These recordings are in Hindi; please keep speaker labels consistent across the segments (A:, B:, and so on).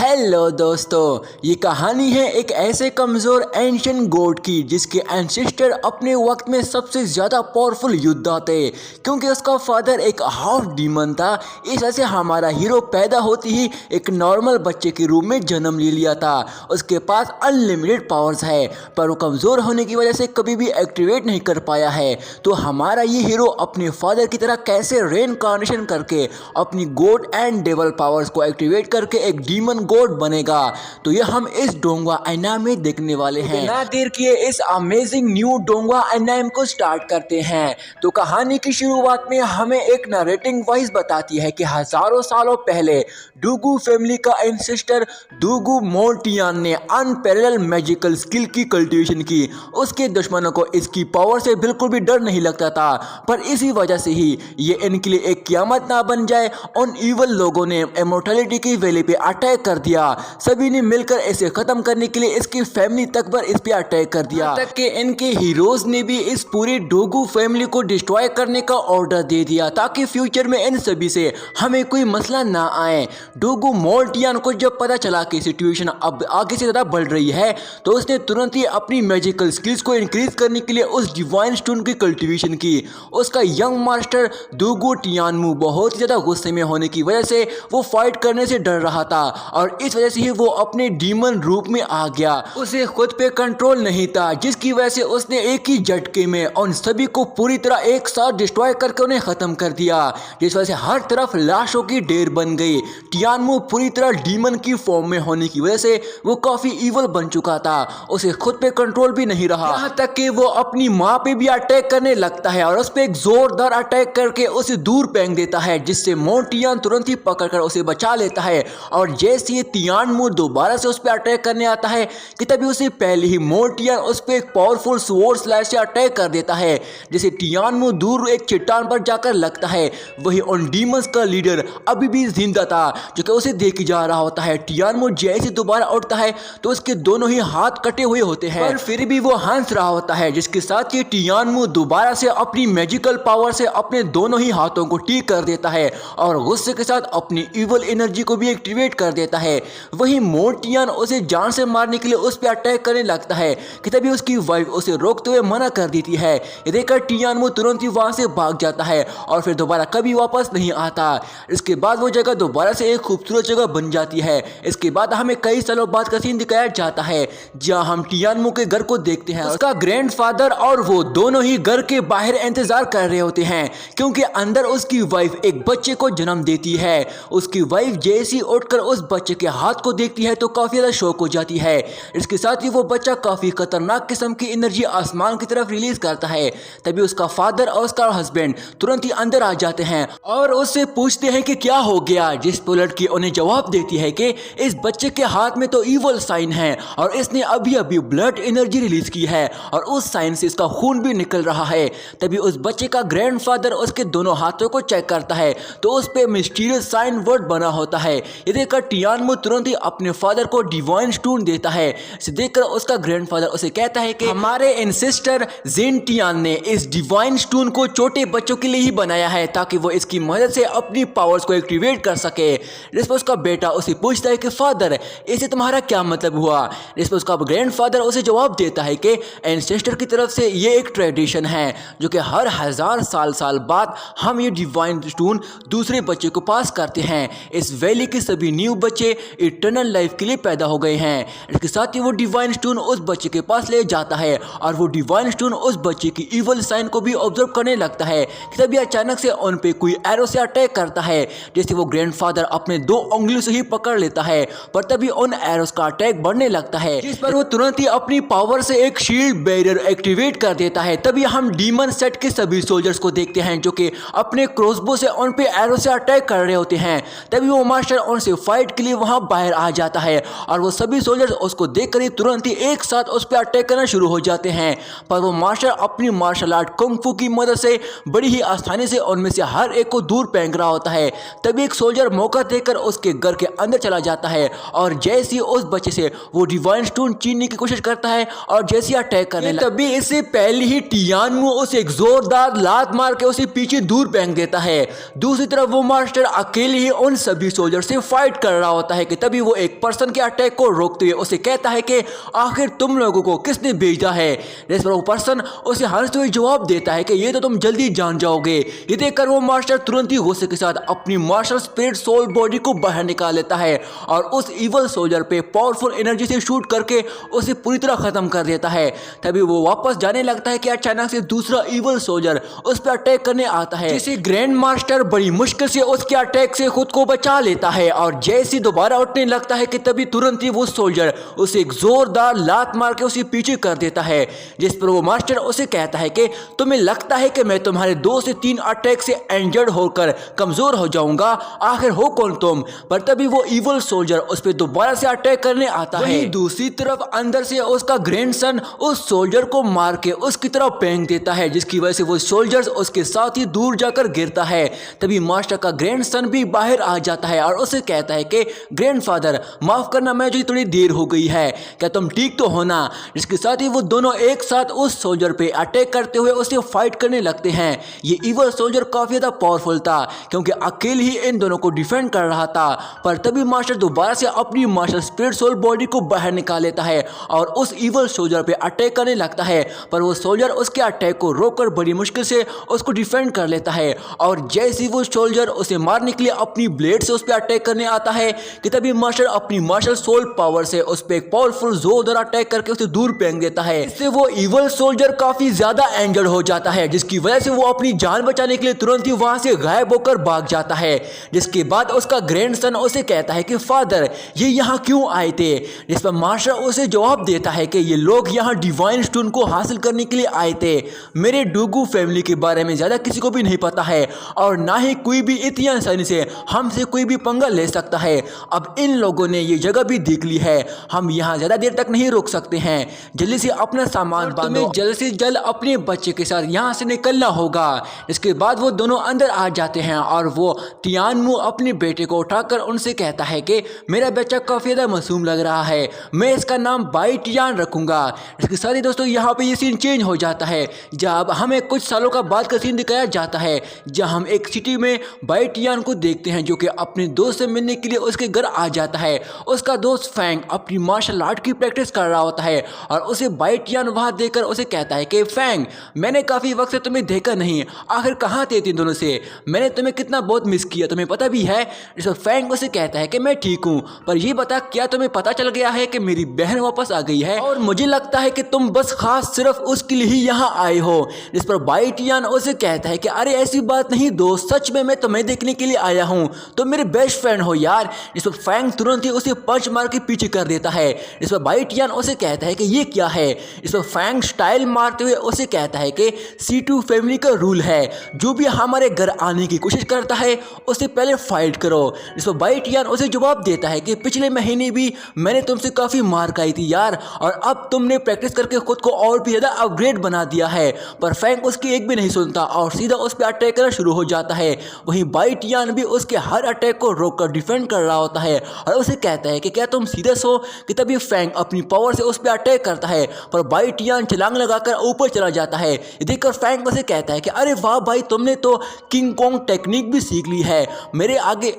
A: हेलो दोस्तों, ये कहानी है एक ऐसे कमज़ोर एंशिएंट गॉड की जिसके एंसेस्टर अपने वक्त में सबसे ज़्यादा पावरफुल योद्धा थे। क्योंकि उसका फादर एक हाफ डीमन था, इस वजह से हमारा हीरो पैदा होते ही एक नॉर्मल बच्चे के रूप में जन्म ले लिया था। उसके पास अनलिमिटेड पावर्स है, पर वो कमज़ोर होने की वजह से कभी भी एक्टिवेट नहीं कर पाया है। तो हमारा ये हीरो अपने फादर की तरह कैसे रेनकार्नेशन करके अपनी गॉड एंड डेवल पावर्स को एक्टिवेट करके एक डीमन गॉड बनेगा, तो ये हम इस डोंगा एनाम में देखने वाले हैं। बिना देर किए इस अमेजिंग न्यू डोंगा एनाम को स्टार्ट करते हैं। तो कहानी की शुरुआत में हमें एक नरेटिंग वॉइस बताती है कि हजारों सालों पहले डूगू फैमिली का एंसेस्टर डूगू मोर्टियन ने अनपैरेलल मैजिकल स्किल की कल्टीवेशन की। उसके दुश्मनों को इसकी पावर से बिल्कुल भी डर नहीं लगता था, पर इसी वजह से ही ये इनके लिए एक क़यामत ना बन जाए। उन इवल लोगों ने इमॉर्टैलिटी की वैली पे अटैक कर दिया। सभी ने मिलकर इसे खत्म करने के लिए इसकी फैमिली तक पर इस पे अटैक कर दिया, तक कि इनके हीरोज ने भी इस पूरी डोगू फैमिली को डिस्ट्रॉय करने का ऑर्डर दे दिया, ताकि फ्यूचर में इन सभी से हमें कोई मसला ना आए। डोगू मोर्टियन को जब पता चला कि सिचुएशन अब आगे से ज्यादा बढ़ रही है, तो उसने तुरंत ही अपनी मैजिकल स्किल्स को इंक्रीज करने के लिए उस डिवाइन स्टोन की कल्टीवेशन की। उसका यंग मास्टर डोगू टियानमू बहुत ही ज्यादा गुस्से में होने की वजह से वो फाइट करने से डर रहा था, और इस वजह से ही वो अपने डीमन रूप में आ गया। उसे खुद पे कंट्रोल नहीं था, जिसकी वजह से उसने एक ही झटके में उन सभी को पूरी तरह एक साथ डिस्ट्रॉय करके उन्हें खत्म कर दिया, जिस वजह से हर तरफ लाशों की ढेर बन गई। टियानमू पूरी तरह डीमन की फॉर्म में होने की वजह से वो काफी इवल बन चुका था। उसे खुद पे कंट्रोल भी नहीं रहा, यहाँ तक कि वो अपनी माँ पे भी अटैक करने लगता है और उस पे एक जोरदार अटैक करके उसे दूर फेंक देता है, जिससे मोर्टियन तुरंत ही पकड़कर उसे बचा लेता है। और जैसे ही टियानमू दोबारा से उस पर अटैक करने आता है कि तभी उसे पहले ही मोर्टियन उस पर एक पावरफुल स्वॉर्ड स्लैश से अटैक कर देता है, जिसे टियानमू दूर एक चट्टान पर जाकर लगता है। वही उन डीमंस का लीडर अभी भी जिंदा था, जो कि उसे देख जा रहा होता है। टियानमू जैसे दोबारा उठता है तो उसके दोनों ही हाथ कटे हुए होते हैं, पर फिर भी वो हंस रहा होता है, जिसके साथ ये टियानमू दोबारा से अपनी मैजिकल पावर से अपने दोनों ही हाथों को ठीक कर देता है और गुस्से के साथ अपनी इवल एनर्जी को भी एक्टिवेट कर देता है। वही मोर्टियन उसे जान से मारने के लिए उस पर अटैक करने लगता है कि तभी उसकी वाइफ उसे रोकते हुए मना कर देती है। ये देखकर टियानमू तुरंत ही वहां से भाग जाता है और फिर दोबारा कभी वापस नहीं आता। इसके बाद वो जगह दोबारा से एक खूबसूरत जगह बन जाती है। इसके बाद हमें कई सालों बाद का सीन दिखाया जाता है, जहाँ हम टियानमू के घर को देखते हैं। उसका ग्रैंडफादर और वो दोनों ही घर के बाहर इंतजार कर रहे होते हैं, क्योंकि अंदर उसकी वाइफ एक बच्चे को जन्म देती है। उसकी वाइफ जैसी उठकर उस बच्चे के हाथ को देखती है तो काफी ज्यादा शौक हो जाती है। इसके साथ ही वो बच्चा काफी खतरनाक किस्म की एनर्जी आसमान की तरफ रिलीज करता है। तभी उसका फादर और उसका हस्बैंड तुरंत ही अंदर आ जाते हैं और उससे पूछते हैं कि क्या हो गया, जिस पर लड़की उन्हें जवाब देती है कि इस बच्चे के हाथ में तो इवल साइन है और इसने अभी अभी ब्लड एनर्जी रिलीज की है और उस साइन से इसका खून भी निकल रहा है। तभी उस बच्चे का ग्रैंडफादर उसके दोनों हाथों को चेक करता है तो उस पे मिस्टीरियस साइन वर्ड बना होता है। ये देखकर टियानमू तुरंत ही अपने फादर को डिवाइन स्टोन देता है। इसे देखकर उसका ग्रैंडफादर उसे कहता है कि हमारे एंसेस्टर जेनटियान ने इस डिवाइन स्टोन को छोटे बच्चों के लिए ही बनाया है, ताकि वो इसकी मदद से अपनी पावर्स को एक्टिवेट कर सके। जिस पर उसका बेटा उसे पूछता है कि फादर, इसे तुम्हारा क्या मतलब हुआ। जिस पर उसका ग्रैंडफादर उसे जवाब देता है कि एंसेस्टर की तरफ से ये एक ट्रेडिशन है, जो कि हर हजार साल बाद हम ये डिवाइन स्टोन दूसरे बच्चे को पास करते हैं। इस वैली के सभी न्यू बच्चे इटर्नल लाइफ के लिए पैदा हो गए हैं। इसके साथ ही वो डिवाइन स्टोन उस बच्चे के पास ले जाता है और वो डिवाइन स्टोन उस बच्चे की इवल साइन को भी ऑब्जर्व करने लगता है कि तभी अचानक से उन पे कोई एरो से अटैक करता है, जैसे वो ग्रैंडफादर अपने 2 उंगलियों से ही पकड़ लेता है, पर तभी उन एरोस का अटैक बढ़ने लगता है, जिस पर वो तुरंत ही अपनी पावर से एक शील्ड बैरियर एक्टिवेट कर देता है। तभी हम डीमन सेट के सभी सोल्जर्स को देखते हैं, जो कि अपने क्रॉसबो से उन पे एरो से अटैक कर रहे होते हैं। तभी वो मास्टर उनसे फाइट के लिए वहां बाहर आ जाता है और वो सभी सोल्जर्स उसको देखकर ही तुरंत ही एक साथ उस पर अटैक करना शुरू हो जाते हैं। पर वो मास्टर अपनी मार्शल आर्ट कुंग फू की मदद से बड़ी ही आसानी से उनमें से हर एक को दूर फेंक रहा होता है। तभी एक सोल्जर मौका देकर उसके घर के अंदर चला जाता है और जैसे ही उस बच्चे से वो डिवाइन स्टोन छीनने की कोशिश करता है और जैसे अटैक करने लगता है, तभी इससे पहले ही टियानमू उसे एक जोरदार लात मार के उसे पीछे दूर फेंक देता है। दूसरी तरफ वो मास्टर अकेले ही उन सभी सोल्जर से फाइट कर रहा होता होता है कि तभी वो एक पर्सन के अटैक को रोकते हुए उसे कहता है कि आखिर तुम लोगों को किसने भेजा है। जिस पर वो पर्सन उसे हंसते हुए जवाब देता है कि ये तो तुम जल्दी जान जाओगे। ये देखकर वो मास्टर तुरंत ही गुस्से के साथ अपनी मार्शल स्पिरिट सोल बॉडी को बाहर निकाल लेता है और उस इवल सोल्जर पे पावरफुल एनर्जी से शूट करके उसे पूरी तरह खत्म कर देता है। तभी वो वापस जाने लगता है कि अचानक से दूसरा इवल सोल्जर उस पर अटैक करने आता है, जिसे ग्रैंड मास्टर बड़ी मुश्किल से उसके अटैक से खुद को बचा लेता है और जैसे दोबारा उठने लगता है कि तभी तुरंत ही वो सोल्जर उसे एक जोरदार लात मार के उसे पीछे कर देता है। जिस पर वो मास्टर उसे कहता है कि तुम्हें लगता है कि मैं तुम्हारे 2 से 3 अटैक से इंजर्ड होकर कमजोर हो जाऊंगा, आखिर हो कौन तुम। पर तभी वो इवल सोल्जर उस पर दोबारा से अटैक करने आता है। दूसरी तरफ अंदर से उसका ग्रैंडसन उस सोल्जर को मार के उसकी तरफ फेंक देता है, जिसकी वजह से वो सोल्जर्स उसके साथ ही दूर जाकर गिरता है। तभी मास्टर का ग्रैंडसन भी बाहर आ जाता है और उसे कहता है कि ग्रैंडफादर माफ करना, मुझे थोड़ी देर हो गई है, क्या तुम ठीक तो हो ना। जिसके साथ ही वो दोनों एक साथ उस सोल्जर पे अटैक करते हुए उससे फाइट करने लगते हैं। ये इवल सोल्जर काफी ज्यादा पावरफुल था क्योंकि अकेले ही इन दोनों को डिफेंड कर रहा था। पर तभी मास्टर दोबारा से अपनी मार्शल स्पिरिट सोल बॉडी को बाहर निकाल लेता है और उस इवल सोल्जर पे अटैक करने लगता है। पर वो सोल्जर उसके अटैक को रोककर बड़ी मुश्किल से उसको डिफेंड कर लेता है और जैसे ही वो सोल्जर उसे मारने के लिए अपनी ब्लेड से उस पर अटैक करने आता है कि तभी मास्टर अपनी मार्शल सोल पावर से उस पर एक पावरफुल जोरदार अटैक करके उसे दूर फेंक देता है। इससे वो इवल सोल्जर काफी ज्यादा इंजर्ड हो जाता है, जिसकी वजह से वो अपनी जान बचाने के लिए तुरंत ही वहां से गायब होकर भाग जाता है। जिसके बाद उसका ग्रैंडसन उसे कहता है कि फादर ये यहाँ क्यों आए थे। जिस पर मास्टर उसे जवाब देता है कि ये लोग यहाँ डिवाइन स्टोन को हासिल करने के लिए आए थे। मेरे डूगू फैमिली के बारे में ज्यादा किसी को भी नहीं पता है और ना ही कोई भी इतनी आसानी से हमसे कोई भी पंगा ले सकता है। अब इन लोगों ने ये जगह भी देख ली है, हम यहाँ ज्यादा देर तक नहीं रुक सकते हैं, जल्दी से अपना सामान बांधो, जल्द से जल्द अपने बच्चे के साथ यहाँ से निकलना होगा। इसके बाद वो दोनों अंदर आ जाते हैं और वो तियानमू अपने बेटे को उठाकर उनसे कहता है कि मेरा बच्चा काफी ज्यादा मासूम लग रहा है, मैं इसका नाम बाई टियान रखूंगा। इसके साथ ही दोस्तों यहाँ पे ये सीन चेंज हो जाता है जब हमें कुछ सालों का बाद का सीन दिखाया जाता है, जहाँ हम एक सिटी में बाई टियान को देखते हैं जो कि अपने दोस्त से मिलने के लिए उसके घर आ जाता है। उसका दोस्त फैंग अपनी मार्शल आर्ट की प्रैक्टिस कर रहा होता है और उसे बाई टियान वहां देखकर उसे कहता है कि फैंग मैंने काफी वक्त से तुम्हें देखा नहीं, आखिर कहाँ थे तीन दोनों से, मैंने तुम्हें कितना बहुत मिस किया, तुम्हें पता भी है। इस पर फैंग उसे कहता है कि मैं ठीक हूँ, पर ये बता क्या तुम्हें पता चल गया है कि मेरी बहन वापस आ गई है और मुझे लगता है कि तुम बस खास सिर्फ उसके लिए ही यहाँ आए हो। इस पर बाई टियान उसे कहता है कि अरे ऐसी बात नहीं दोस्त, सच में मैं तुम्हें देखने के लिए आया हूँ, तुम मेरे बेस्ट फ्रेंड हो यार। इस पर फैंग तुरंत ही उसे पंच मार के पीछे कर देता है। इस पर बाई टियान उसे कहता है कि ये क्या है। इस पर फैंग स्टाइल मारते हुए उसे कहता है कि C2 फैमिली का रूल है, जो भी हमारे घर आने की कोशिश करता है उससे पहले फाइट करो। इस पर बाई टियान उसे जवाब देता है कि पिछले महीने भी मैंने तुमसे काफी मार खाई थी यार, और अब तुमने प्रैक्टिस करके खुद को और भी ज्यादा अपग्रेड बना दिया है। पर फैंग उसकी एक भी नहीं सुनता और सीधा उस पर अटैक करना शुरू हो जाता है। वहीं बाई टियान भी उसके हर अटैक को रोककर डिफेंड कर रहा होता है और उसे कहता है कि क्या तुम सीरियस हो। कि तभी फैंग अपनी पावर से उस पर अटैक करता है पर बाई टियान छलांग लगाकर ऊपर चला जाता है। ये देखकर फैंग उसे कहता है कि अरे वाह भाई, तुमने तो किंग कोंग टेक्निक भी सीख ली है, मेरे आगे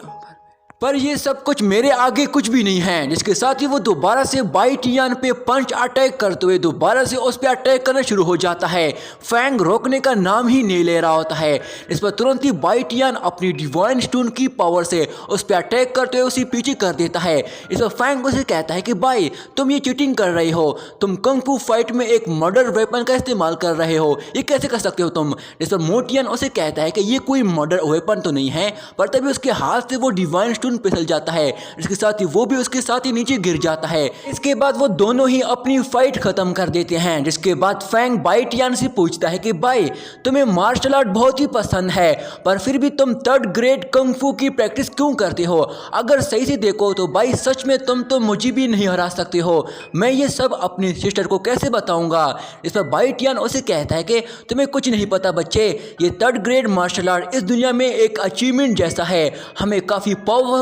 A: पर ये सब कुछ मेरे आगे कुछ भी नहीं है। जिसके साथ ही वो दोबारा से बाई टियान पे पंच अटैक करते हुए दोबारा से उस पर अटैक करना शुरू हो जाता है। फैंग रोकने का नाम ही नहीं ले रहा होता है। इस पर तुरंत ही बाई टियान अपनी डिवाइन स्टोन की पावर से उस पर अटैक करते हुए उसे पीछे कर देता है। इस पर फैंग उसे कहता है कि भाई तुम ये चीटिंग कर रहे हो, तुम कंग फू फाइट में एक मर्डर वेपन का इस्तेमाल कर रहे हो, ये कैसे कर सकते हो तुम। इस पर मोटियन उसे कहता है कि ये कोई मर्डर वेपन तो नहीं है, पर तभी उसके हाथ से वो डिवाइन फिसल जाता है। इसके साथ ही वो भी उसके साथ ही नीचे गिर जाता है। इसके बाद वो दोनों ही अपनी फाइट खत्म कर देते हैं। जिसके बाद फैंग बाई टियान से पूछता है कि भाई तुम्हें मार्शल आर्ट बहुत ही पसंद है, पर फिर भी तुम 3rd ग्रेड कंग फू की प्रैक्टिस क्यों करते हो। अगर सही से देखो तो भाई सच में तुम तो मुझे भी नहीं हरा सकते हो, मैं ये सब अपनी सिस्टर को कैसे बताऊंगा। इस पर बाई टियान उसे कहता है कि तुम्हें कुछ नहीं पता बच्चे, ये 3rd ग्रेड मार्शल आर्ट इस दुनिया में एक अचीवमेंट जैसा है, हमें काफी पावरफुल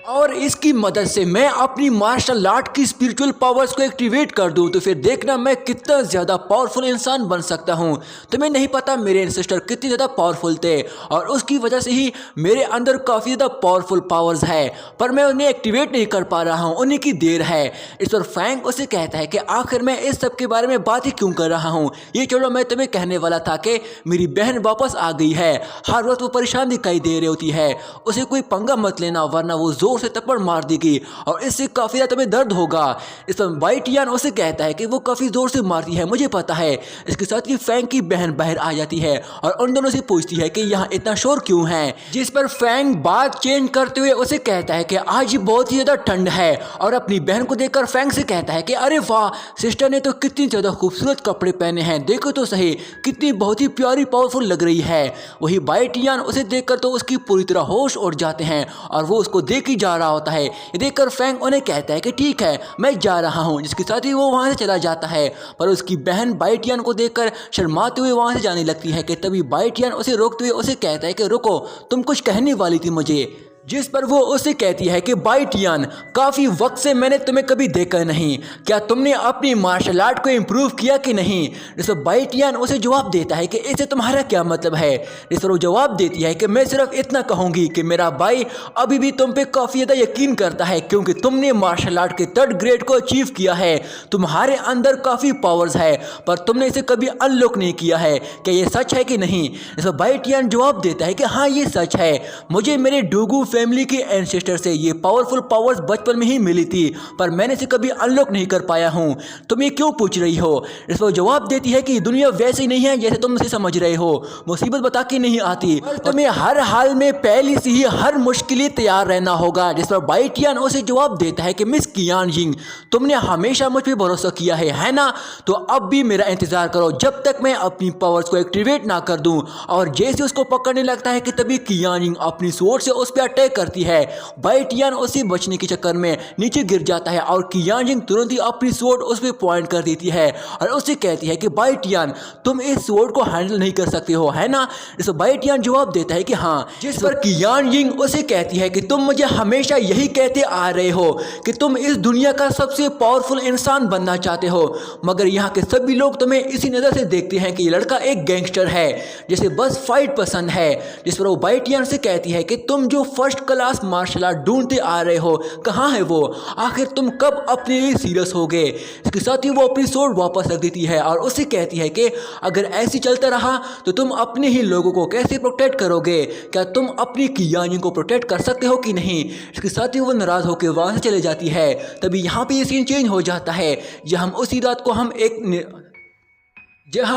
A: और इसकी मदद से मैं अपनी मार्शल आर्ट की स्पिरिचुअल पावर्स को एक्टिवेट कर दूं तो फिर देखना मैं कितना ज़्यादा पावरफुल इंसान बन सकता हूं। तुम्हें नहीं पता मेरे एंसेस्टर कितने ज़्यादा पावरफुल थे और उसकी वजह से ही मेरे अंदर काफ़ी ज़्यादा पावरफुल पावर्स है, पर मैं उन्हें एक्टिवेट नहीं कर पा रहा हूं, उन्हीं की देर है। इस पर फैंग उसे कहता है कि आखिर मैं इस सब के बारे में बात ही क्यों कर रहा हूँ। ये छोड़ो, मैं तुम्हें कहने वाला था कि मेरी बहन वापस आ गई है। हर वक्त वो परेशान दिखाई दे रही होती है, उसे कोई पंगा मत लेना वरना वो जोर से थप्पड़ मार देगी और इससे काफी ज्यादा तुम्हें दर्द होगा। इस पर वाइट यान उसे कहता है कि वो काफी जोर से मारती है, मुझे पता है। इसके साथ ही फैंग की बहन बाहर आ जाती है और उन दोनों से पूछती है कि यहाँ इतना शोर क्यों है, जिस पर फैंग बात चेंज करते हुए उसे कहता है कि आज बहुत ही ज्यादा ठंड है और अपनी बहन को देखकर फैंग से कहता है कि अरे वाह, सिस्टर ने तो कितनी ज्यादा खूबसूरत कपड़े पहने हैं, देखो तो सही कितनी बहुत ही प्यारी पावरफुल लग रही है। वही वाइट यान उसे देखकर तो उसकी पूरी तरह होश उड़ जाते हैं और वो उसको देख ही जा रहा होता है। ये देखकर फैंग उन्हें कहता है कि ठीक है मैं जा रहा हूँ, जिसके साथ ही वो वहाँ से चला जाता है। पर उसकी बहन बाइटियन को देखकर शर्माते हुए वहाँ से जाने लगती है कि तभी बाइटियन उसे रोकते हुए उसे कहता है कि रुको, तुम कुछ कहने वाली थी मुझे। जिस पर वो उसे कहती है कि बाइटियन, काफ़ी वक्त से मैंने तुम्हें कभी देखा नहीं, क्या तुमने अपनी मार्शल आर्ट को इम्प्रूव किया कि नहीं। जिस पर बाइटियन उसे जवाब देता है कि इससे तुम्हारा क्या मतलब है। जिस पर वो जवाब देती है कि मैं सिर्फ इतना कहूँगी कि मेरा भाई अभी भी तुम पे काफ़ी ज़्यादा यकीन करता है क्योंकि तुमने मार्शल आर्ट के 3rd ग्रेड को अचीव किया है, तुम्हारे अंदर काफ़ी पावर्स है पर तुमने इसे कभी अनलॉक नहीं किया है, क्या ये सच है कि नहीं। इस पर बाइटियन जवाब देता है कि हाँ ये सच है, मुझे मेरे डूगू फैमिली के एंसेस्टर से ये पावरफुल पावर्स बचपन में ही मिली थी पर मैंने इसे कभी अनलॉक नहीं कर पाया हूँ। तुम ये क्यों पूछ रही हो। इस पर जवाब देती है कि दुनिया वैसी नहीं है जैसे तुम इसे समझ रहे हो, मुसीबत बता के नहीं आती, तुम्हें हर हाल में पहले से ही हर मुश्किल तैयार रहना होगा। जिस पर बाइटियन उसे जवाब देता है कि मिस कियानजिंग, तुमने हमेशा मुझ पर भरोसा किया है ना, तो अब भी मेरा इंतजार करो जब तक मैं अपनी पावर्स को एक्टिवेट ना कर दूं। और जैसे उसको पकड़ने लगता है कि तभी कियानजिंग अपनी स्वॉर्ड से उस पर अटैक करती है। बाइटियन उसे बचने के चक्कर में नीचे गिर जाता है और कियानजिंग तुरंत ही अपनी स्वॉर्ड उस पर पॉइंट कर देती है और उसे कहती है कि बाइटियन, तुम इस स्वॉर्ड को हैंडल नहीं कर सकते हो है ना। इस बाइटियन जवाब देता है कि हाँ। जिस पर कियानजिंग उसे कहती है कि तुम मुझे हमेशा यही कहते आ रहे हो कि तुम इस दुनिया का सबसे पावरफुल इंसान बनना चाहते हो, मगर यहाँ के सभी लोग तुम्हें इसी नज़र से देखते हैं कि ये लड़का एक गैंगस्टर है जिसे बस फाइट पसंद है। जिस पर वो बाइटियन से कहती है कि तुम जो फर्स्ट क्लास मार्शल आर्ट ढूंढते आ रहे हो कहाँ है वो, आखिर तुम कब अपने लिए सीरियस हो गए। इसके साथ ही वो अपनी स्वॉर्ड वापस रख देती है और उसे कहती है कि अगर ऐसे चलता रहा तो तुम अपने ही लोगों को कैसे प्रोटेक्ट करोगे, क्या तुम अपनी कियानजिंग को प्रोटेक्ट कर सकते हो कि नहीं। इसके साथ ही वो नाराज होकर वहां से चले जाती है। तभी यहाँ पे ये सीन चेंज हो जाता है जहाँ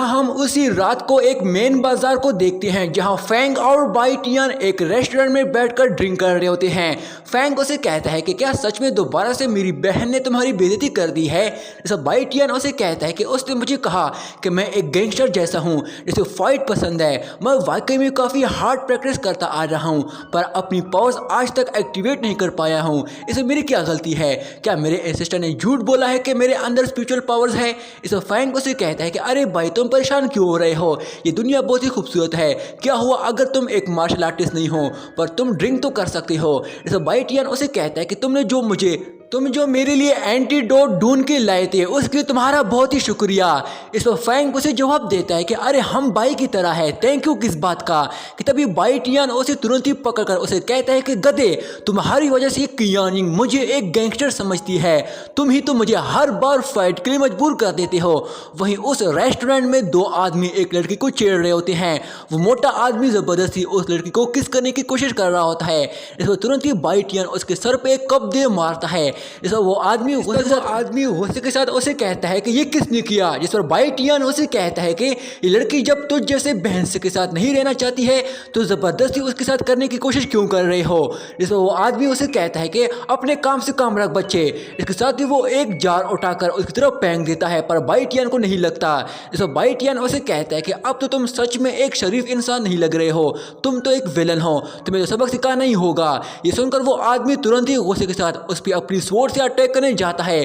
A: हम उसी रात को एक मेन बाजार को देखते हैं जहां फैंग और बाइटियन एक रेस्टोरेंट में बैठकर ड्रिंक कर रहे होते हैं। फैंग उसे कहता है कि क्या सच में दोबारा से मेरी बहन ने तुम्हारी बेइज्जती कर दी है। जैसे बाइटियन उसे कहता है कि उसने मुझे कहा कि मैं एक गैंगस्टर जैसा हूं जिसे फाइट पसंद है, मैं वाकई में काफ़ी हार्ड प्रैक्टिस करता आ रहा हूं पर अपनी पावर्स आज तक एक्टिवेट नहीं कर पाया हूं, इसमें मेरी क्या गलती है। क्या मेरे एंसेस्टर ने झूठ बोला है कि मेरे अंदर स्पिरिचुअल पावर्स है। इसे फैंग उसे कहता है कि अरे भाई तुम परेशान क्यों हो रहे हो, ये दुनिया बहुत ही खूबसूरत है, क्या हुआ अगर तुम एक मार्शल आर्टिस्ट नहीं हो पर तुम ड्रिंक तो कर सकते हो। इसे बाइटियन उसे कहता है कि तुम जो मेरे लिए एंटीडोट ढूंढ के लाए थे उसके लिए तुम्हारा बहुत ही शुक्रिया। इस पर फैंग उसे जवाब देता है कि अरे हम भाई की तरह है, थैंक यू किस बात का। कि तभी बाइटियन उसे तुरंत ही पकड़कर उसे कहता है कि गधे, तुम्हारी वजह से कियानजिंग मुझे एक गैंगस्टर समझती है, तुम ही तो मुझे हर बार फाइट के लिए मजबूर कर देते हो। वहीं उस रेस्टोरेंट में 2 आदमी एक लड़की को छेड़ रहे होते हैं। वो मोटा आदमी जबरदस्ती उस लड़की को किस करने की कोशिश कर रहा होता है। इस पर तुरंत ही बाइटियन उसके सर पे एक कप दे मारता है। इस पर वो आदमी गुस्से के साथ उसे कहता है कि ये किसने किया। जिस पर बाइटियन उसे कहता है कि ये लड़की जब तुझ जैसे बहन के साथ नहीं रहना चाहती है तो जबरदस्ती उसके साथ करने की कोशिश क्यों कर रहे हो। जिस पर वो आदमी उसे कहता है कि अपने काम से काम रख बच्चे। इसके साथ ही वो एक जार उठाकर उसकी तरफ फेंक देता है पर बाइटियन को नहीं लगता। इस पर बाइटियन उसे कहता है कि अब तो तुम सच में एक शरीफ इंसान नहीं लग रहे हो, तुम तो एक विलन हो, तुम्हें तो सबक सिखाना ही होगा। ये सुनकर वो आदमी तुरंत ही गुस्से के साथ उस पर अपनी स्वॉर्ड से अटैक करने जाता है।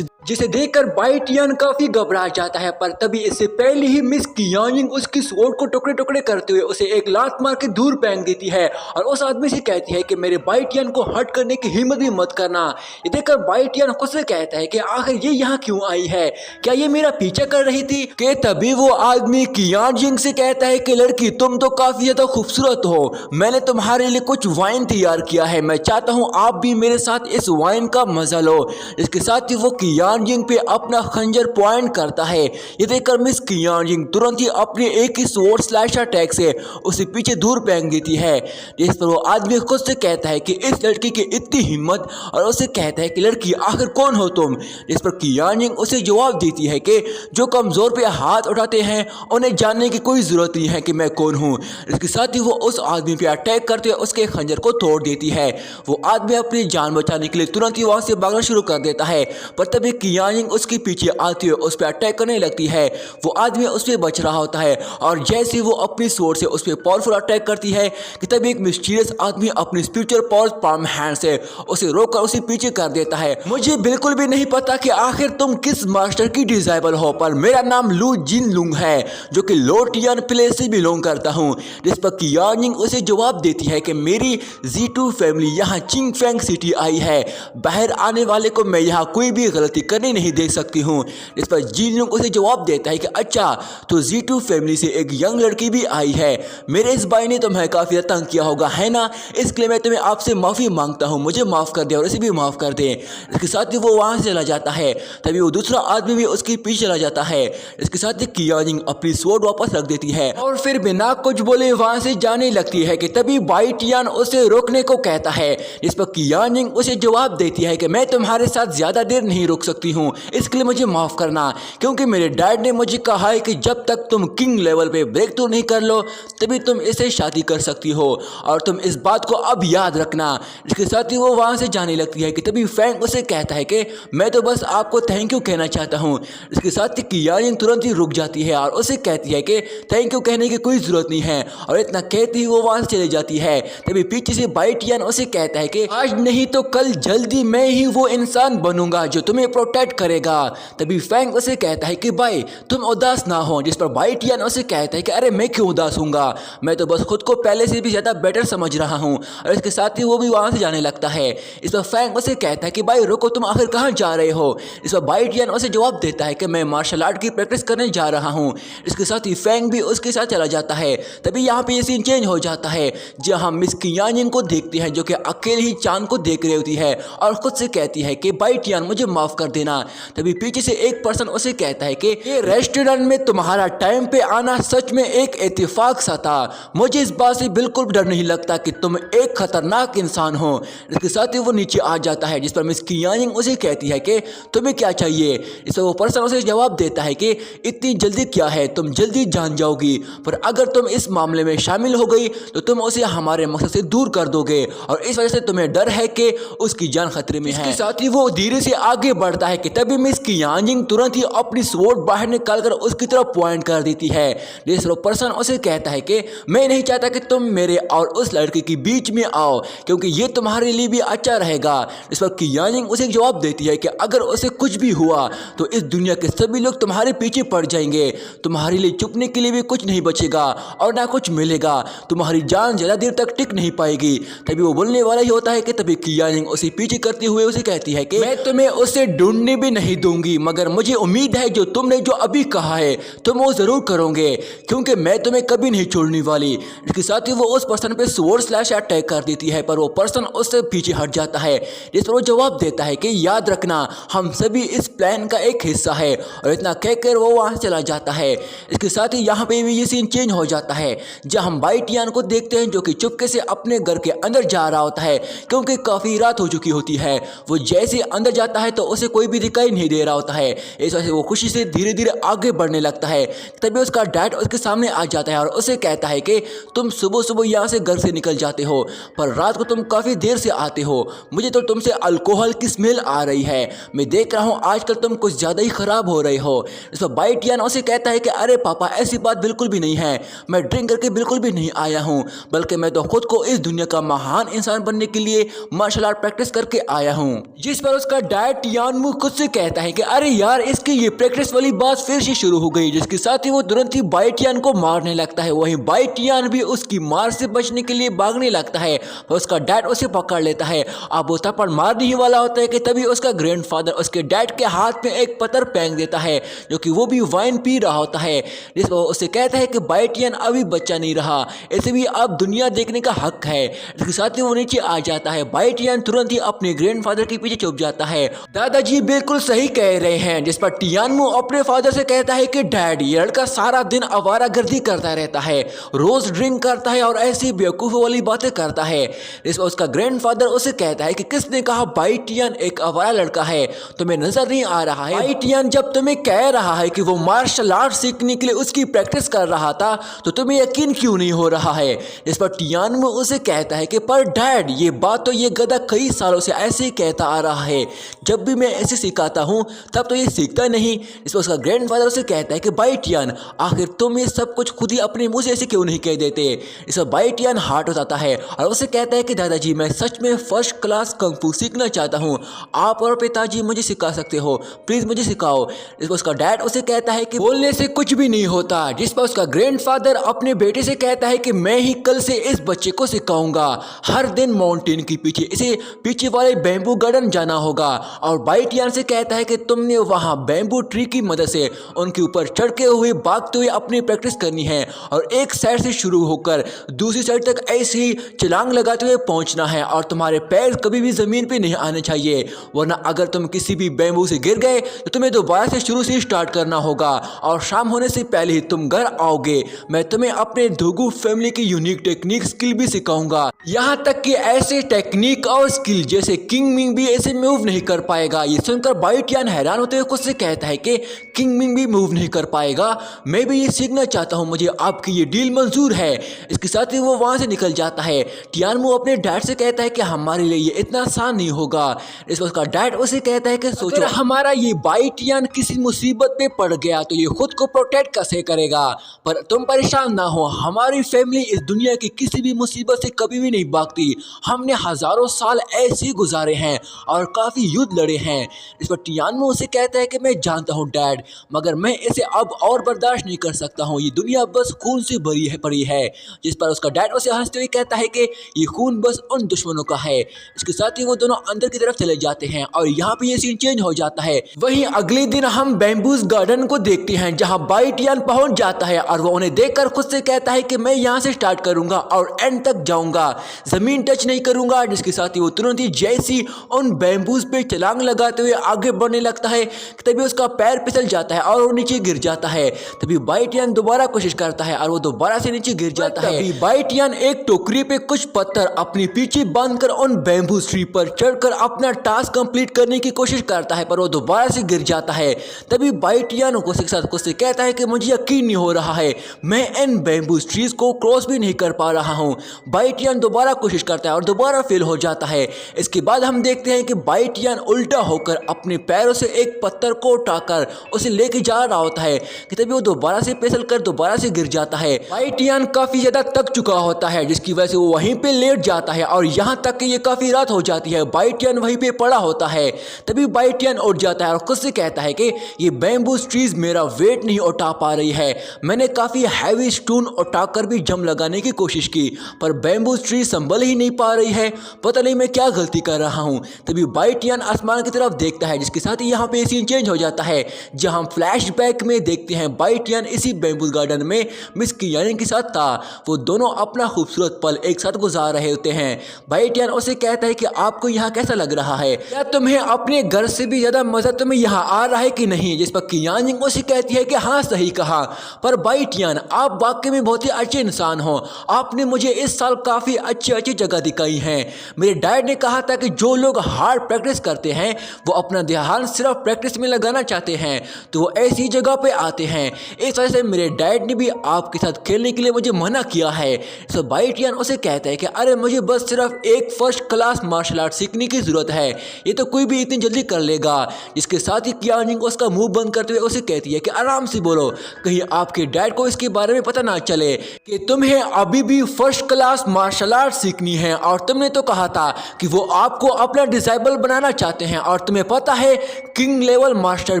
A: जिसे देखकर बाई टियान काफी घबरा जाता है, पर तभी इससे पहले ही मिस कियांग उसकी स्वॉर्ड को टुकड़े टुकड़े करते हुए उसे एक लात मार के दूर फेंक देती है और उस आदमी से कहती है कि मेरे बाई टियान को हट करने की हिम्मत भी मत करना। ये देखकर बाई टियान खुद से कहता है कि आखिर ये यहाँ क्यों आई है, क्या ये मेरा पीछा कर रही थी? कि तभी वो आदमी कियांग से कहता है कि लड़की तुम तो काफी ज्यादा खूबसूरत हो, मैंने तुम्हारे लिए कुछ वाइन तैयार किया है, मैं चाहता हूँ आप भी मेरे साथ इस वाइन का मजा लो। इसके साथ ही वो कियांग पे अपना खंजर पॉइंट करता है। ये देखकर मिस कियांग तुरंत ही अपने एक ही स्वॉर्ड स्लैश अटैक से उसे पीछे दूर फेंक देती है, जिस पर वो आदमी खुद से कहता है कि इस लड़की की इतनी हिम्मत, और उसे कहता है कि लड़की आखिर कौन हो तुम? जिस पर कियांग उसे जवाब देती है कि जो कमजोर पे हाथ उठाते हैं उन्हें जानने की कोई जरूरत नहीं है कि मैं कौन हूँ। इसके साथ ही वो उस आदमी पे अटैक करते हुए उसके खंजर को तोड़ देती है। वो आदमी अपनी जान बचाने के लिए तुरंत ही वहां से भागना शुरू कर देता है, पर तभी कियांग उसके पीछे आते हुए उस पर अटैक करने लगती है। वो आदमी उस पर बच रहा होता है और जैसे वो अपनी स्वॉर्ड से उस पर पावरफुल अटैक करती है कि तभी एक मिस्टीरियस आदमी अपनी स्पिरिचुअल पावर पाम हैंड से उसे रोककर उसे पीछे कर देता है। मुझे बिल्कुल भी नहीं पता कि आखिर तुम किस मास्टर की डिजाइबल हो, पर मेरा नाम लू जिन लुंग है जो कि लो टियान प्लेस से बिलोंग करता हूँ। जिस पर कियांग उसे जवाब देती है कि मेरी Z2 फैमिली यहाँ चिंगफेंग सिटी आई है, बाहर आने वाले को मैं यहाँ कोई भी गलती करने नहीं दे सकती हूँ। इस पर जिन लुंग उसे जवाब देता है कि अच्छा तो Z2 फैमिली से एक यंग लड़की भी आई है, मेरे इस भाई ने तुम्हें काफी तंग किया होगा है ना, इसलिए मैं तुम्हें आपसे माफी मांगता हूँ, मुझे माफ कर दे और इसे भी माफ कर दे। इसके साथ ही वो वहां से चला जाता है। तभी वो दूसरा आदमी भी उसके पीछे चला जाता है। इसके साथ ही कियांग अपनी स्वॉर्ड वापस रख देती है और फिर बिना कुछ बोले वहां से जाने लगती है कि तभी बाई टियान उसे रोकने को कहता है। इस पर कियांग उसे जवाब देती है कि मैं तुम्हारे साथ ज्यादा देर नहीं रुक सकती हूँ, इसके लिए मुझे माफ करना, क्योंकि मेरे डैड ने मुझे कहा है कि जब तक तुम किंग लेवल पे ब्रेक थ्रू नहीं कर लो तभी तुम इसे शादी कर सकती हो, और तुम इस बात को अब याद रखना। इसके साथ ही वो वहां से जाने लगती है कि तभी फैंग उसे कहता है कि मैं तो बस आपको थैंक यू कहना चाहता हूँ। इसके साथ ही कियांग तुरंत ही रुक जाती है और उसे कहती है कि थैंक यू कहने की कोई जरूरत नहीं है, और इतना कहती ही वो वहां से चली जाती है। तभी पीछे से बाई टियान उसे कहता है कि आज नहीं तो कल जल्दी मैं ही वो इंसान बनूंगा जो तुम्हें प्रोटेक्ट करेगा। तभी फैंग उसे कहता है कि भाई तुम उदास ना हो। जिस पर बाई टियान उसे कहता है कि अरे मैं क्यों उदास हूँगा, मैं तो बस खुद को पहले से भी ज्यादा बेटर समझ रहा हूँ। और इसके साथ ही वो भी वहां से जाने लगता है। इस पर फैंग उसे कहता है कि भाई रुको, तुम आखिर कहाँ जा रहे हो? इस पर बाई टियान उसे जवाब देता है कि मैं मार्शल आर्ट की प्रैक्टिस करने जा रहा हूँ। इसके साथ ही फैंग भी उसके साथ चला जाता है। तभी यहाँ पे ये सीन चेंज हो जाता है जहाँ हम मिस कियांग को देखते हैं जो कि अकेले ही चांद को देख रही होती है और खुद से कहती है कि बाई टियान मुझे माफ कर देना। तभी पीछे से एक पर्सन उसे कहता है कि ये रेस्टोरेंट में तुम्हारा टाइम पे आना सच में एक इत्तेफाक सा था, मुझे इस बात से बिल्कुल डर नहीं लगता कि तुम एक खतरनाक इंसान हो। इसके साथ ही वो नीचे आ जाता है। जिस पर मिस कियांग उसे कहती है कि तुम्हें क्या चाहिए? इस पर वो पर्सन उसे जवाब देता है कि इतनी जल्दी क्या है, तुम जल्दी जान जाओगी, पर अगर तुम इस मामले में शामिल हो गई तो तुम उसे हमारे मकसद से दूर कर दोगे और इस वजह से तुम्हें डर है कि उसकी जान खतरे में है। इसके साथ ही वो धीरे से आगे बढ़ता है कि तभी मिस कियांग तुरंत ही अपनी स्वॉर्ड बाहर निकालकर उसकी तरफ पॉइंट कर देती है। जिस पर्सन उसे कहता है कि मैं नहीं चाहता कि तुम मेरे और उस लड़के के बीच में आओ क्योंकि ये तुम्हारे लिए भी अच्छा रहेगा। इस पर कियांग उसे जवाब देती है कि अगर उसे कुछ भी हुआ तो इस दुनिया के सभी लोग तुम्हारे पीछे पड़ जाएंगे, तुम्हारे लिए चुपने के लिए भी कुछ नहीं बचेगा और ना कुछ मिलेगा, तुम्हारी जान ज्यादा देर तक टिक नहीं पाएगी। तभी वो बोलने वाला ही होता है कि तभी कियांग उसे पीछे करते हुए उसे कहती है कि मैं तुम्हें उसे ढूंढने भी नहीं दूंगी, मगर मुझे उम्मीद है जो तुमने जो अभी कहा है तुम वो जरूर करोगे क्योंकि मैं तुम्हें कभी नहीं छोड़ने वाली। इसके साथ ही वो उस पर्सन पे स्वॉर्ड स्लैश अटैक कर देती है, पर वो पर्सन उससे पीछे हट जाता है। जिस पर वो जवाब देता है कि याद रखना हम सभी इस प्लान का एक हिस्सा है, और इतना कहकर वो वहां से चला जाता है। इसके साथ ही यहाँ पे भी ये सीन चेंज हो जाता है जहाँ हम बाई टियान को देखते हैं जो कि चुपके से अपने घर के अंदर जा रहा होता है क्योंकि काफी रात हो चुकी होती है। वो जैसे अंदर जाता है तो उसे कोई भी दिखाई नहीं दे रहा होता है। इस वजह से वो खुशी से धीरे धीरे आगे बढ़ने लगता है। तभी उसका डैड उसके सामने आ जाता है और उसे कहता है कि तुम सुबह सुबह यहाँ से घर से निकल जाते हो पर रात को तुम काफी देर से आते हो, मुझे तो तुमसे अल्कोहल की स्मेल आ रही है, मैं देख रहा हूँ आजकल तुम कुछ ज्यादा ही खराब हो रहे हो। इस पर बाई टियान उसे कहता है कि अरे पापा ऐसी बात बिल्कुल भी नहीं है, मैं ड्रिंक करके बिल्कुल भी नहीं आया हूँ, बल्कि मैं तो खुद को इस दुनिया का महान इंसान बनने के लिए मार्शल आर्ट प्रैक्टिस करके आया हूँ। जिस पर उसका डैड टियान टियानमू खुद से कहता है कि अरे यार इसकी ये प्रैक्टिस वाली बात फिर से शुरू हो गई, जिसके साथ ही वो तुरंत ही बाइटियान को मारने लगता है। वहीं बाइटियान भी उसकी मार से बचने के लिए भागने लगता है और उसका डैड उसे पकड़ लेता है। अब वो थप्पड़ मारने ही वाला होता है कि तभी उसका ग्रैंडफादर उसके डैड के हाथ में एक पत्थर फेंक देता है, जो कि वो भी वाइन पी रहा होता है। जिस पर उसे कहता है कि बाइटियन अभी बच्चा नहीं रहा, इसे भी अब दुनिया देखने का हक है। इसके साथ ही वो नीचे आ जाता है। बाइटियन तुरंत ही अपने ग्रैंडफादर के पीछे छुप जाता है। दादाजी बिल्कुल सही कह रहे हैं। जिस पर टियानमू अपने फादर से कहता है कि डैड, ये लड़का सारा दिन आवारागर्दी करता रहता है, रोज ड्रिंक करता है और ऐसी बेवकूफ़ों वाली बातें करता है। इस पर उसका ग्रैंडफादर उसे कहता है कि किसने कहा बाइटियन एक आवारा लड़का है, तुम्हें नजर नहीं आ रहा है? बाइटियन जब तुम्हें कह रहा है कि वो मार्शल आर्ट सीखने के लिए उसकी प्रैक्टिस कर रहा था, तो तुम्हें यकीन क्यों नहीं हो रहा है? इस पर टियानमू उसे कहता है कि पर डैड, ये बात तो ये गधा कई सालों से ऐसे ही कहता आ रहा है, जब भी मैं ऐसे सिखाता हूँ तब तो ये सीखता नहीं। इस पर उसका ग्रैंडफादर उसे कहता है कि बाइटियन, आखिर तुम ये सब कुछ खुद ही अपने मुंह से ऐसे क्यों नहीं कह देते? इस पर बाइटियन हार्ट हो जाता है और उसे कहता है कि दादाजी, मैं सच में फर्स्ट क्लास कंफू सीखना चाहता हूँ, आप और पिताजी मुझे सिखा सकते हो, प्लीज मुझे सिखाओ। इस पर उसका डैड उसे कहता है कि बोलने से कुछ भी नहीं होता। जिस पर उसका ग्रैंडफादर अपने बेटे से कहता है कि मैं ही कल से इस बच्चे को सिखाऊंगा, हर दिन माउंटेन के पीछे इसे पीछे वाले बैम्बू गार्डन जाना होगा। और बाइटियन से कहता है कि तुमने वहां बैम्बू ट्री की मदद से उनके ऊपर चढ़ते हुए भागते हुए अपनी प्रैक्टिस करनी है और एक साइड से शुरू होकर दूसरी साइड तक ऐसे ही छलांग लगाते हुए पहुंचना है और तुम्हारे पैर कभी भी जमीन पे नहीं आने चाहिए, वरना अगर तुम किसी भी बैम्बू से गिर गए तो तुम्हें दोबारा से शुरू से स्टार्ट करना होगा और शाम होने से पहले ही तुम घर आओगे। मैं तुम्हें अपने धुगु फैमिली की यूनिक टेक्निक स्किल भी सिखाऊंगा, यहाँ तक कि ऐसे टेक्निक और स्किल जैसे किंग मिंग भी ऐसे मूव नहीं कर पाएगा। ये सुनकर बाइटियन हैरान होते हुए खुद से कहता है कि किंग मिंग भी मूव नहीं कर पाएगा, मैं भी ये सीखना चाहता हूँ, मुझे आपकी ये डील मंजूर है। इसके साथ ही वो वहां से निकल जाता है। टियानमू अपने डैड से कहता है कि हमारे लिए ये इतना आसान नहीं होगा। इस पर उसका डैड उसे कहता है कि सोचो हमारा ये बाइटियन किसी मुसीबत पे पड़ गया तो ये खुद को प्रोटेक्ट कैसे करेगा, पर तुम परेशान ना हो, हमारी फैमिली इस दुनिया की किसी भी मुसीबत से कभी भी नहीं भागती, हमने हजारों साल ऐसे ही गुजारे हैं और काफी युद्ध लड़े हैं। इस पर टियानमू उसे कहता है कि मैं जानता हूँ डैड, मगर मैं इसे अब और बर्दाश्त नहीं कर सकता हूँ, ये दुनिया बस खून से पड़ी है। जिस पर उसका डैड उसे हंसते हुए कहता है कि ये खून बस उन दुश्मनों का है। इसके साथ ही वो दोनों अंदर की तरफ चले जाते हैं और यहाँ पे ये सीन चेंज हो जाता है। वहीं अगले दिन हम बैम्बूज गार्डन को देखते हैं जहाँ बाइटियन पहुंच जाता है और वो उन्हें देखकर खुद से कहता है कि मैं यहाँ से स्टार्ट करूंगा और एंड तक जाऊंगा, जमीन टच नहीं करूंगा। जिसके साथ ही वो तुरंत ही जैसी उन बैम्बूज पे छलांग लगाते हुए आगे बढ़ने लगता है, तभी उसका पैर फिसल जाता है और वो नीचे गिर जाता है। तभी बाइटियन दोबारा कोशिश करता है और वो दोबारा से नीचे गिर जाता है। तभी बाइटियन एक टोकरी पे कुछ पत्थर अपनी पीछे बांधकर उन बैम्बू ट्री पर चढ़कर अपना टास्क कंप्लीट करने की कोशिश करता है, पर वो दोबारा से गिर जाता है। तभी बाइटियन को खुद से कहता है कि मुझे यकीन नहीं हो रहा है, मैं इन बैम्बू ट्रीज को क्रॉस भी नहीं कर पा रहा हूँ। बाइटियन दोबारा कोशिश करता है और दोबारा फेल हो जाता है। इसके बाद हम देखते हैं कि बाइटियन उल्टा होकर अपने पैरों से एक पत्थर को उठाकर उसे लेके जा रहा होता है कि तभी वो दोबारा से फिसल कर दोबारा से गिर जाता है। बाइटियन काफी ज्यादा थक चुका होता है, जिसकी वजह से वो वहीं पे लेट जाता है और यहाँ तक कि ये काफी रात हो जाती है। बाइटियन वहीं पे पड़ा होता है। तभी बाइटियन उठ जाता है और खुद से कहता है कि ये बैम्बू ट्रीज मेरा वेट नहीं उठा पा रही है, मैंने काफी हैवी स्टोन उठाकर भी जम लगाने की कोशिश की, पर बैम्बू ट्री संभल ही नहीं पा रही है, पता नहीं मैं क्या गलती कर रहा हूँ। तभी बाइटियन आसमान की तरफ देखता है, जिसके साथ ही यहाँ पे सीन चेंज हो जाता है, जहाँ फ्लैशबैक में देखते हैं बाइटियन इसी बैम्बू गार्डन में मिस कियानी के साथ था। वो दोनों अपना खूबसूरत पल एक साथ गुजार रहे होते हैं। बाइटियन उसे कहता है कि आपको यहाँ कैसा लग रहा है, क्या तुम्हें अपने घर से भी ज्यादा मजा तुम्हें यहाँ आ रहा है कि नहीं? जिस पर कियानी उसे कहती है कि हाँ सही कहा, पर बाइटियन आप वाकई में बहुत ही अच्छे इंसान हो, आपने मुझे इस साल काफी अच्छी जगह दिखाई है। मेरे डैड ने कहा था कि जो लोग हार्ड प्रैक्टिस करते हैं वो अपना ध्यान सिर्फ प्रैक्टिस में लगाना चाहते हैं तो वो ऐसी जगह पे आते हैं। इस वजह से मेरे डैड ने भी आपके साथ खेलने के लिए मुझे मना किया है। तो बाइटियन उसे कहता है कि अरे मुझे बस सिर्फ एक फर्स्ट क्लास मार्शल आर्ट सीखने की जरूरत है, ये तो कोई भी इतनी जल्दी कर लेगा। जिसके साथ ही कियानिंग उसका मुंह बंद करते हुए उसे कहती है कि आराम से बोलो, कहीं आपके डैड को इसके बारे में पता ना चले कि तुम्हें अभी भी फर्स्ट क्लास मार्शल आर्ट सीखनी है और तुमने तो कहा था कि वो आपको अपना डिसेबल बनाना चाहते हैं और तुम्हें तुम्हें पता है किंग लेवल मास्टर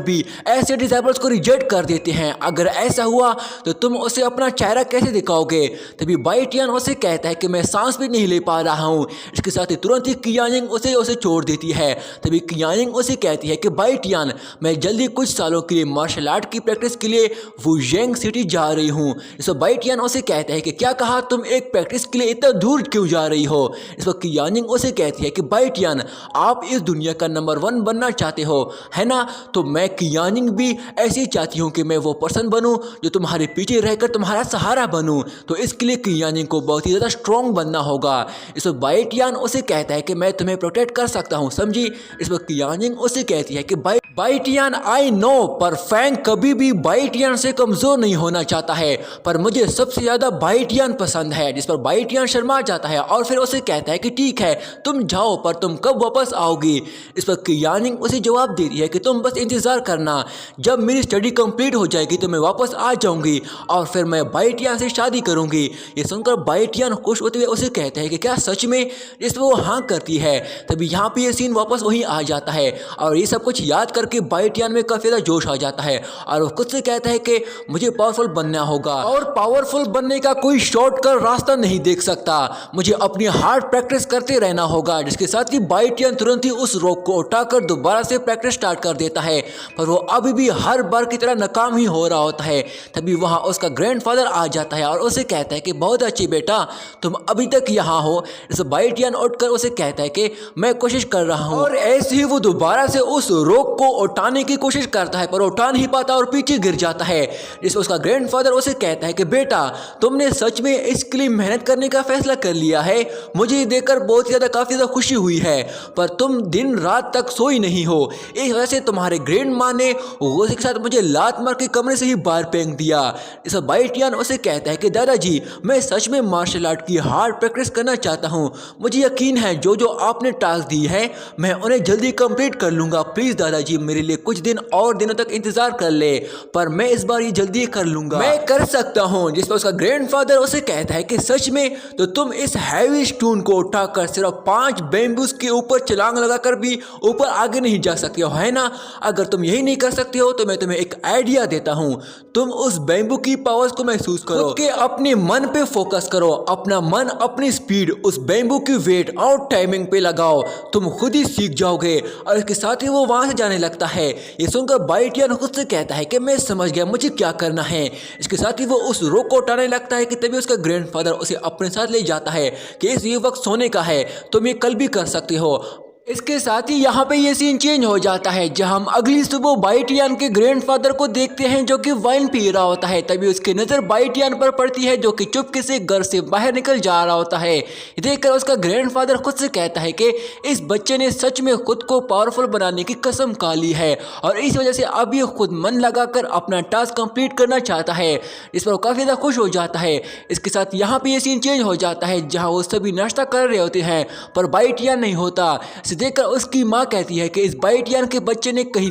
A: भी ऐसे डिसेबल्स को रिजेक्ट कर देते हैं। अगर ऐसा हुआ तो तुम उसे अपना चेहरा कैसे दिखाओगे? तभी बाइटियन उसे कहता है कि मैं सांस भी नहीं ले पा रहा हूँ। इसके साथ ही तुरंत ही कियानिंग उसे छोड़ देती है। तभी कियानिंग उसे कहती है कि बाइटियन, मैं जल्दी कुछ सालों के लिए मार्शल आर्ट की प्रैक्टिस के लिए वुजेंग सिटी जा रही हूँ। इस पर बाइटियन उसे कहता है कि क्या कहा, तुम एक प्रैक्टिस के लिए इतना दूर क्यों जा रही हो? इस पर कियानिंग उसे कहती है कि बाइटियन, आप इस दुनिया का नंबर 1 बनना चाहते हो, है ना? तो मैं कियानिंग भी ऐसी चाहती हूँ कि मैं वो पर्सन बनूँ जो तुम्हारे पीछे रहकर तुम्हारा सहारा बनूँ। तो इसके लिए कियानिंग को बहुत ही ज़्यादा स्ट्रॉन्ग बनना होगा। इस पर बाइटियन उसे कहता है कि मैं तुम्हें प्रोटेक्ट कर सकता हूँ, समझी? इस पर कियानिंग उसे कहती है कि बाइटियन, आई नो, पर फैंग कभी भी बाइटियन से कमज़ोर नहीं होना चाहता है, पर मुझे सबसे ज़्यादा बाइटियन पसंद है। जिस पर बाइटियन शर्मा जाता है और फिर उसे कहता है कि ठीक है, तुम जाओ, पर तुम कब वापस आओगी? इस पर कियानिंग उसे जवाब देती है कि तुम बस इंतज़ार करना, जब मेरी स्टडी कंप्लीट हो जाएगी तो मैं वापस आ जाऊंगी और फिर मैं बाइटियन से शादी करूंगी। ये सुनकर बाइटियन खुश होते हुए उसे कहते हैं कि क्या सच में? इस पर वो हाँ करती है। तभी यहाँ पे ये सीन वापस वहीं आ जाता है और ये सब कुछ याद करके बाइटियन में काफ़ी ज़्यादा जोश आ जाता है और वो खुद से कहता है कि मुझे पावरफुल बनना होगा और पावरफुल बनने का कोई शॉर्टकट रास्ता नहीं देख सकता, मुझे अपनी हार्ड प्रैक्टिस करते रहना होगा। जिसके साथ ही बाइटियन तुरंत ही उस रॉक को उठाकर दोबारा से प्रैक्टिस स्टार्ट कर देता है, पर वो अभी भी हर बार की तरह नाकाम ही हो रहा होता है। तभी वहाँ उसका ग्रैंडफादर आ जाता है और उसे कहता है कि बहुत अच्छी बेटा, तुम अभी तक यहाँ हो। इस बाइटियन उठकर उसे कहता है कि मैं कोशिश कर रहा हूँ और ऐसे ही वो दोबारा से उस रॉक को उठाने की कोशिश करता है, पर उठा नहीं पाता और पीछे गिर जाता है। जिससे उसका ग्रैंडफादर उसे कहता है कि बेटा, तुमने सच में इसके लिए मेहनत करने का फैसला कर लिया है, मुझे देखकर बहुत ज़्यादा काफ़ी ज़्यादा खुशी हुई है, पर तुम दिन रात तक सोई नहीं हो, इस वजह से तुम्हारे ग्रैंड माँ ने उसी के साथ मुझे लात मार के कमरे से ही बाहर फेंक दिया। इस बाइटियन उसे कहता है कि दादाजी, मैं सच में मार्शल आर्ट की हार्ड प्रैक्टिस करना चाहता हूँ, मुझे यकीन है जो जो आपने टास्क दी है मैं उन्हें जल्दी कंप्लीट कर लूँगा, प्लीज़ दादाजी मेरे लिए कुछ दिन और दिनों तक इंतज़ार कर ले, पर मैं इस बार ये जल्दी कर लूँगा, मैं कर सकता हूँ। जिस पर उसका ग्रैंडफादर उसे कहता है कि सच में? तो तुम इस हैवी स्टोन को उठाकर सिर्फ 5 बैम्बूज के ऊपर छलांग लगाकर भी ऊपर आगे नहीं जा सकते हो, है ना? अगर तुम यही नहीं कर सकते हो तो मैं तुम्हें एक आइडिया देता हूँ, तुम उस बैम्बू की पावर्स को महसूस करो कि अपने मन पे फोकस करो, अपना मन अपनी स्पीड उस बैम्बू की वेट और टाइमिंग पे लगाओ, तुम खुद ही सीख जाओगे। और इसके साथ ही वो वहां से जाने लगता है। ये सुनकर बाइटियन खुद से कहता है कि मैं समझ गया मुझे क्या करना है। इसके साथ ही वो उस रॉक को उठाने लगता है कि तभी उसका ग्रैंडफादर उसे अपने साथ ले जाता है कि इस ये वक्त सोने का है, तुम ये कल भी कर सकते हो। इसके साथ ही यहाँ पे ये सीन चेंज हो जाता है जहाँ हम अगली सुबह बाइटियन के ग्रैंडफादर को देखते हैं जो कि वाइन पी रहा होता है। तभी उसकी नज़र बाइटियन पर पड़ती है जो कि चुपके से घर से बाहर निकल जा रहा होता है। देखकर उसका ग्रैंडफादर खुद से कहता है कि इस बच्चे ने सच में खुद को पावरफुल बनाने की कसम खा ली है और इस वजह से अब ये खुद मन लगाकर अपना टास्क कंप्लीट करना चाहता है। इस पर वो काफ़ी ज़्यादा खुश हो जाता है। इसके साथ यहाँ पे ये सीन चेंज हो जाता है जहाँ वो सभी नाश्ता कर रहे होते हैं पर बाइटियन नहीं होता। देखकर उसकी माँ कहती है कि इस बाइटियन के बच्चे ने कई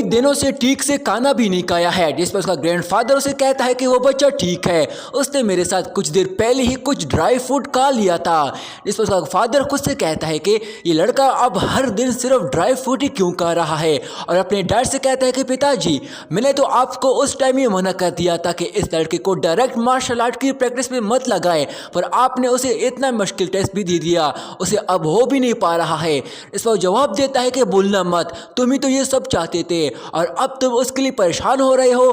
A: दिनों से ठीक से खाना भी नहीं खाया है। जिस पर उसका ग्रैंडफादर उसे कहता है कि वो बच्चा ठीक है, उसने मेरे साथ कुछ देर पहले ही कुछ ड्राई फ्रूट खा लिया था। जिस पर उसका फादर खुद से कहता है कि ये लड़का अब हर दिन सिर्फ ड्राई फ्रूट ही क्यों खा रहा है और अपने डैड से कहता है कि पिताजी, मैंने तो आपको उस टाइम ही मना कर दिया था कि इस लड़के को डायरेक्ट मार्शल आर्ट की प्रैक्टिस में मत लगाए, पर आपने उसे इतना मुश्किल टेस्ट भी दे दिया, उसे अब हो भी नहीं पा रहा है। इस पर जवाब देता है कि बोलना मत, तुम ही तो ये सब चाहते थे और अब तुम उसके लिए परेशान हो रहे हो।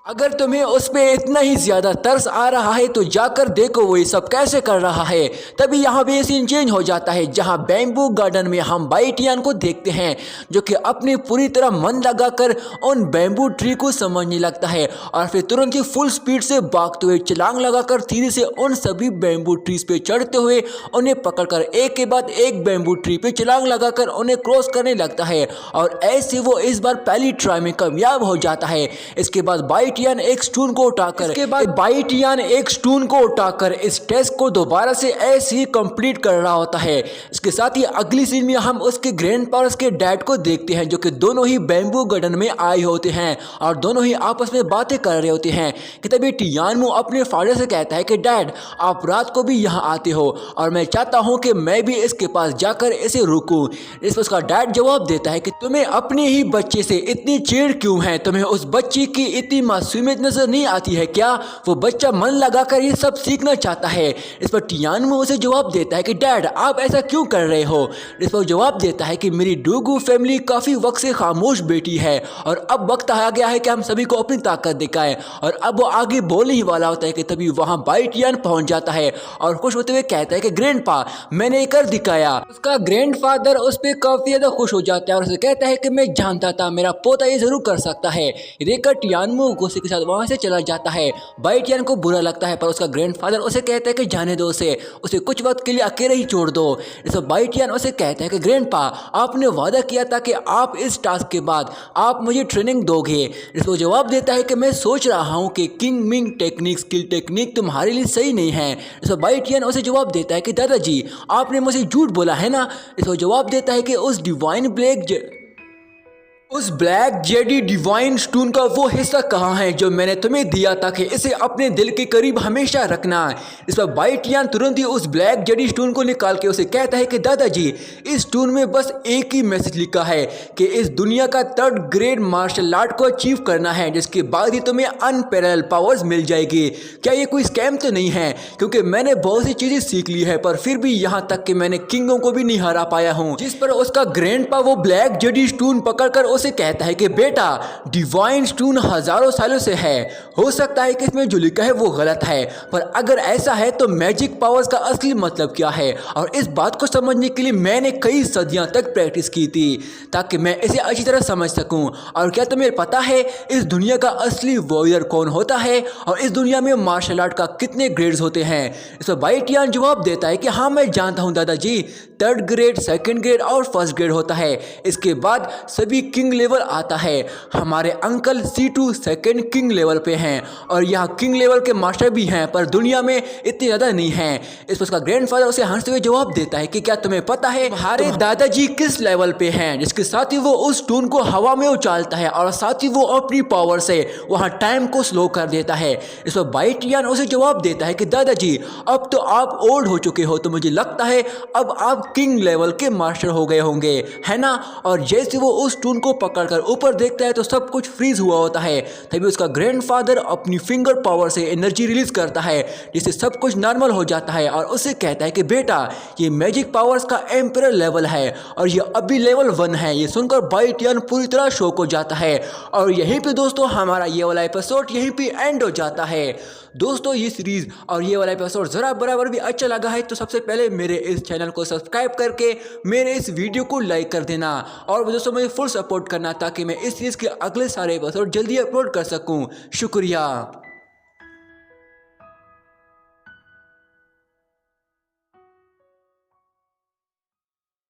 A: अगर तुम्हें उस पर इतना ही ज़्यादा तरस आ रहा है तो जाकर देखो वो ये सब कैसे कर रहा है। तभी यहाँ पे सीन चेंज हो जाता है जहाँ बैम्बू गार्डन में हम बाइटियन को देखते हैं जो कि अपनी पूरी तरह मन लगाकर उन बैम्बू ट्री को समझने लगता है और फिर तुरंत ही फुल स्पीड से भागते हुए छलांग लगाकर धीरे से उन सभी बैम्बू ट्रीज पे चढ़ते हुए उन्हें पकड़कर एक के बाद एक बैम्बू ट्री पे छलांग लगाकर उन्हें क्रॉस करने लगता है और ऐसे वो इस बार पहली ट्राई में कामयाब हो जाता है। इसके बाद बाइटियन बाइटियन एक स्टून को उठाकर इसके बाद बाइटियन एक स्टून को उठाकर इस टेस्ट को दोबारा से ऐसे ही कंप्लीट कर रहा होता है। इसके साथ ही अगली सीन में हम उसके ग्रैंडपा और उसके डैड को देखते हैं, जो कि दोनों ही बैम्बू गार्डन में आए होते हैं और दोनों ही आपस में बातें कर रहे होते हैं कि तभी टियानमू अपने फादर से कहता है कि डैड, आप रात को भी यहाँ आते हो और मैं चाहता हूँ कि मैं भी इसके पास जाकर इसे रुकूं। इस पर उसका डैड जवाब देता है कि तुम्हें अपने ही बच्चे से इतनी चिढ़ क्यों है, तुम्हें उस बच्ची की इतनी मासूमियत नजर नहीं आती है क्या? वो बच्चा मन लगाकर ये सब सीखना चाहता है। इस पर टियानमू उसे जवाब देता है कि डैड, आप ऐसा क्यों कर रहे हो? इस पर जवाब देता है कि मेरी डूगू फैमिली काफी वक्त से खामोश बैठी है और अब वक्त आ गया है कि हम सभी को अपनी ताकत दिखाएं। और अब वो आगे बोलने ही वाला होता है कि तभी वहां बाइटियन पहुंच जाता है और खुश होते हुए कहता है कि ग्रैंडपा, मैंने कर दिखाया। उसका ग्रैंडफादर उस पर काफी ज्यादा खुश हो जाता है और उसे कहता है कि मैं जानता था मेरा पोता ये जरूर कर सकता है। देखकर टियानमू गुस्से के साथ वहां से चला जाता है। बाइटियन को बुरा लगता है पर उसका ग्रैंडफादर उसे कहता है कि जाने दो उसे कुछ वक्त के लिए अकेले ही छोड़ दो। इस पर बाइटियन उसे कहता है कि ग्रैंडपा, आपने वादा किया था कि आप इस टास्क के बाद आप मुझे ट्रेनिंग दोगे। इसको जवाब देता है कि मैं सोच रहा हूं कि king Ming technique skill technique तुम्हारे लिए सही नहीं है। इस पर बाइटियन उसे जवाब देता है कि दादाजी, आपने मुझे झूठ बोला है ना? इसको जवाब देता है कि उस ब्लैक जेडी डिवाइन स्टोन का वो हिस्सा कहाँ है जो मैंने तुम्हें दिया था कि इसे अपने दिल के करीब हमेशा रखना। इस पर बाइटियन तुरंत ही उस ब्लैक जेडी स्टोन को निकाल के उसे कहता है कि दादाजी, इस स्टोन में बस एक ही मैसेज लिखा है कि इस दुनिया का 3rd ग्रेड मार्शल आर्ट को अचीव करना है, जिसके बाद ही तुम्हें अनपैरेलल पावर्स मिल जाएगी। क्या ये कोई स्कैम तो नहीं है? क्योंकि मैंने बहुत सी चीजें सीख ली है पर फिर भी यहाँ तक कि मैंने किंगों को भी नहीं हरा पाया हूँ। जिस पर उसका ग्रैंडपा वो ब्लैक जेडी स्टोन पकड़कर उसे कहता है कि बेटा, डिवाइन स्टोन हजारों सालों से है, हो सकता है कि इसमें जो लिखा है वो गलत है, पर अगर ऐसा है तो मैजिक पावर्स का असली मतलब क्या है? और इस बात को समझने के लिए मैंने कई सदियां तक प्रैक्टिस की थी ताकि मैं इसे अच्छी तरह समझ सकूं। और क्या तुम्हें पता है इस दुनिया का असली वॉरियर कौन होता है और इस दुनिया में मार्शल आर्ट का कितने ग्रेड्स होते हैं? इस पर बाइटियन जवाब देता है कि हाँ, मैं जानता हूं दादाजी, 3rd ग्रेड, 2nd ग्रेड और 1st ग्रेड होता है। इसके बाद सभी किंग लेवल आता है। हमारे uncle C2 2nd king level पे हैं और यहाँ किंग लेवल के मास्टर भी हैं पर दुनिया में इतने ज़्यादा नहीं हैं। इस पर उसका ग्रैंडफादर उसे हंसते हुए जवाब देता है कि क्या तुम्हें पता है हमारे दादाजी किस लेवल पे हैं? जिसके साथ ही वो उस स्टोन को हवा में उछालता है और साथ ही वो अपनी पावर से वहाँ टाइम को स्लो कर देता है। इस पर बाइटियन उसे जवाब देता है कि दादाजी, अब तो आप ओल्ड हो चुके हो, तो मुझे लगता है अब आप किंग लेवल के मास्टर हो गए होंगे, है ना? और जैसे वो उस स्टोन को पकड़कर ऊपर देखता है तो सब कुछ फ्रीज हुआ होता है। तभी उसका ग्रैंडफादर अपनी फिंगर पावर से एनर्जी रिलीज करता है जिससे सब कुछ नॉर्मल हो जाता है और उसे कहता है कि बेटा, ये मैजिक पावर्स का एम्परर लेवल है और ये अभी लेवल 1 है। ये सुनकर बाइटियन पूरी तरह शॉक हो जाता है और यहीं पे दोस्तों हमारा ये वाला एपिसोड यहीं पे एंड हो जाता है। दोस्तों ये सीरीज और ये वाला एपिसोड जरा बराबर भी अच्छा लगा है तो सबसे पहले मेरे इस चैनल को सब्सक्राइब करके मेरे इस वीडियो को लाइक कर देना और दोस्तों मुझे फुल सपोर्ट करना ताकि मैं इस सीरीज के अगले सारे एपिसोड जल्दी अपलोड कर सकूं। शुक्रिया।